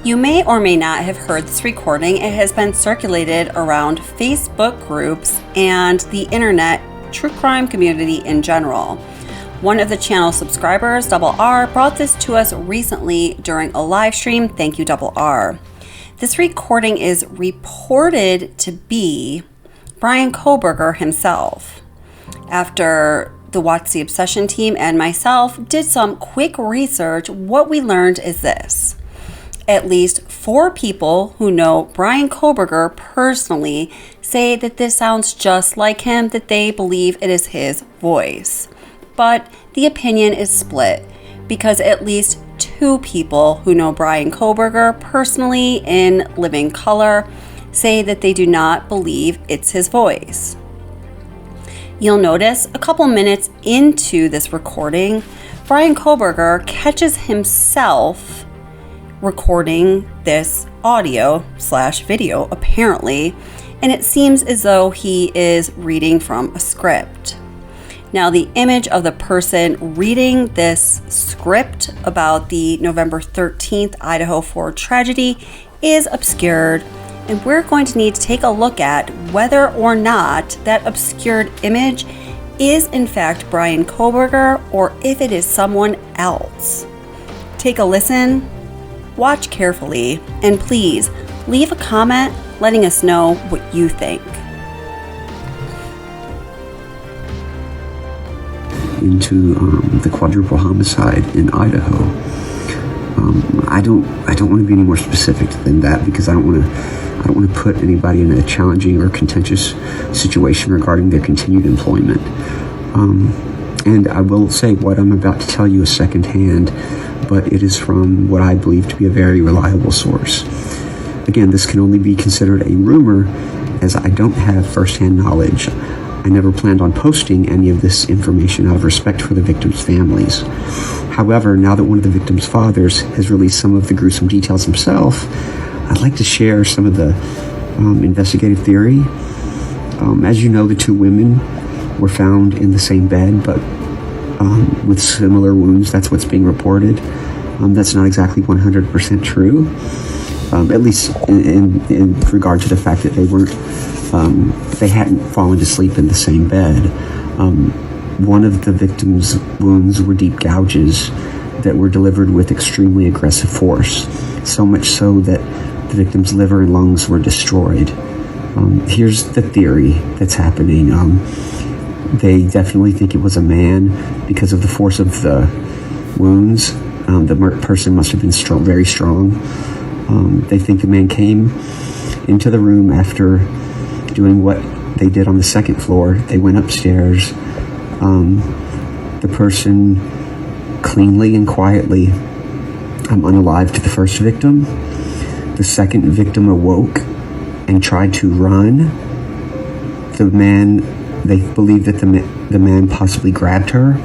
You may or may not have heard this recording. It has been circulated around Facebook groups and the internet true crime community in general. One of the channel subscribers, Double R, brought this to us recently during a live stream. Thank you, Double R. This recording is reported to be Bryan Kohberger himself. After the Watch the Obsession team and myself did some quick research, what we learned is this. At least 4 people who know Bryan Kohberger personally say that this sounds just like him, that they believe it is his voice. But the opinion is split because at least 2 people who know Bryan Kohberger personally in living color say that they do not believe it's his voice. You'll notice a couple minutes into this recording, Bryan Kohberger catches himself recording this audio/video apparently, and it seems as though he is reading from a script. Now, the image of the person reading this script about the November 13th Idaho 4 tragedy is obscured, and we're going to need to take a look at whether or not that obscured image is in fact Bryan Kohberger or if it is someone else. Take a listen. Watch carefully, and please leave a comment letting us know what you think. Into the quadruple homicide in Idaho. I don't want to be any more specific than that because I don't want to put anybody in a challenging or contentious situation regarding their continued employment. And I will say what I'm about to tell you is secondhand, but it is from what I believe to be a very reliable source. Again, this can only be considered a rumor as I don't have firsthand knowledge. I never planned on posting any of this information out of respect for the victims' families. However, now that one of the victims' fathers has released some of the gruesome details himself, I'd like to share some of the investigative theory. As you know, the 2 women were found in the same bed, but with similar wounds. That's what's being reported. That's not exactly 100% true, at least in regard to the fact that they hadn't fallen to sleep in the same bed. One of the victim's wounds were deep gouges that were delivered with extremely aggressive force, so much so that the victim's liver and lungs were destroyed. Here's the theory that's happening. They definitely think it was a man because of the force of the wounds. The person must have been very strong. They think the man came into the room after doing what they did on the 2nd floor. They went upstairs. The person cleanly and quietly unalived the first victim. The second victim awoke and tried to run. They believe that the man possibly grabbed her,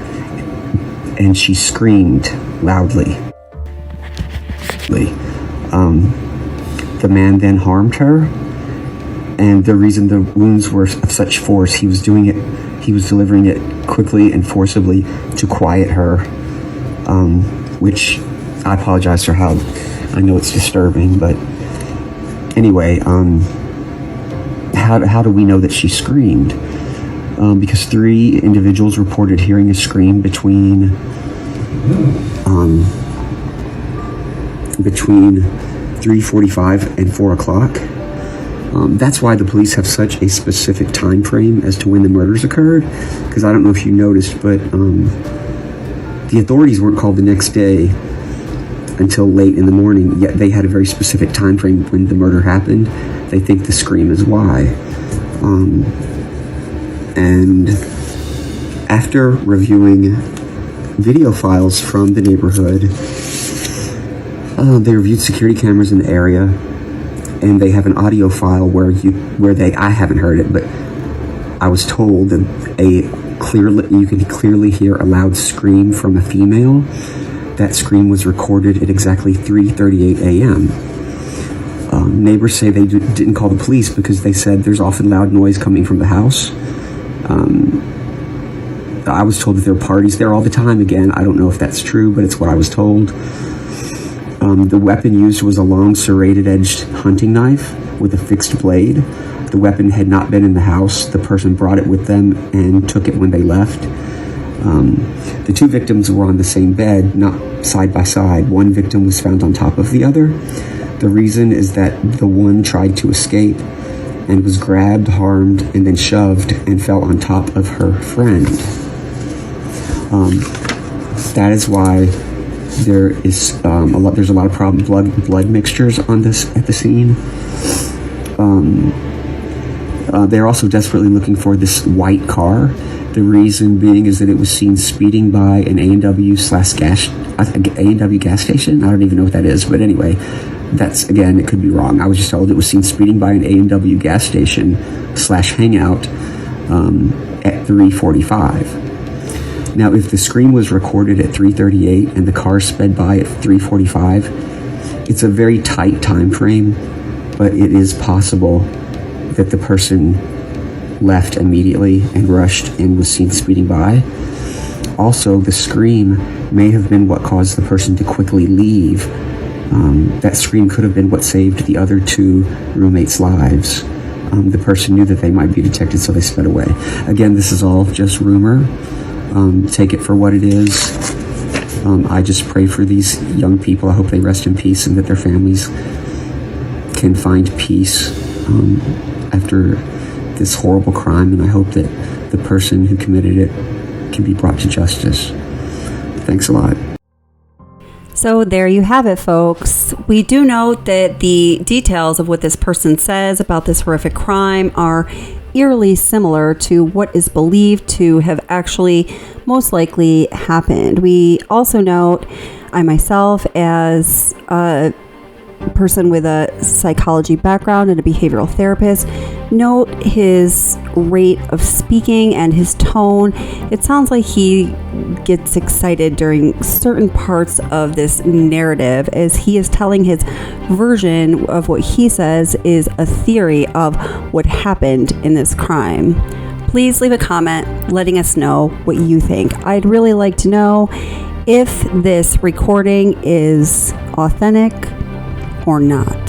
and she screamed loudly. The man then harmed her, and the reason the wounds were of such force, he was delivering it quickly and forcibly to quiet her, which I apologize for how I know it's disturbing, but anyway, how do we know that she screamed? Because 3 individuals reported hearing a scream between 3:45 and 4 o'clock. That's why the police have such a specific time frame as to when the murders occurred, because I don't know if you noticed, but the authorities weren't called the next day until late in the morning, yet they had a very specific time frame when the murder happened. They think the scream is why. And after reviewing video files from the neighborhood, they reviewed security cameras in the area, and they have an audio file I haven't heard it, but I was told that you can clearly hear a loud scream from a female. That scream was recorded at exactly 3:38 a.m. Neighbors say they didn't call the police because they said there's often loud noise coming from the house. I was told that there are parties there all the time. Again, I don't know if that's true, but it's what I was told. The weapon used was a long serrated-edged hunting knife with a fixed blade. The weapon had not been in the house. The person brought it with them and took it when they left. The two victims were on the same bed, not side by side. One victim was found on top of the other. The reason is that the one tried to escape and was grabbed, harmed, and then shoved and fell on top of her friend. That is why there's a lot of blood mixtures on this at the scene. They're also desperately looking for this white car. The reason being is that it was seen speeding by an A&W gas station. I don't even know what that is, but anyway, that's, again, it could be wrong. I was just told it was seen speeding by an A&W gas station / hangout at 3:45. Now, if the scream was recorded at 3:38 and the car sped by at 3:45, it's a very tight time frame, but it is possible that the person left immediately and rushed and was seen speeding by. Also, the scream may have been what caused the person to quickly leave. That scream could have been what saved the other two roommates' lives. The person knew that they might be detected, so they sped away. Again, this is all just rumor. Take it for what it is. I just pray for these young people. I hope they rest in peace and that their families can find peace after this horrible crime, and I hope that the person who committed it can be brought to justice. Thanks a lot. So there you have it, folks. We do note that the details of what this person says about this horrific crime are eerily similar to what is believed to have actually most likely happened. We also note, I myself, as a person with a psychology background and a behavioral therapist, note his rate of speaking and his tone. It sounds like he gets excited during certain parts of this narrative as he is telling his version of what he says is a theory of what happened in this crime. Please leave a comment letting us know what you think. I'd really like to know if this recording is authentic or not.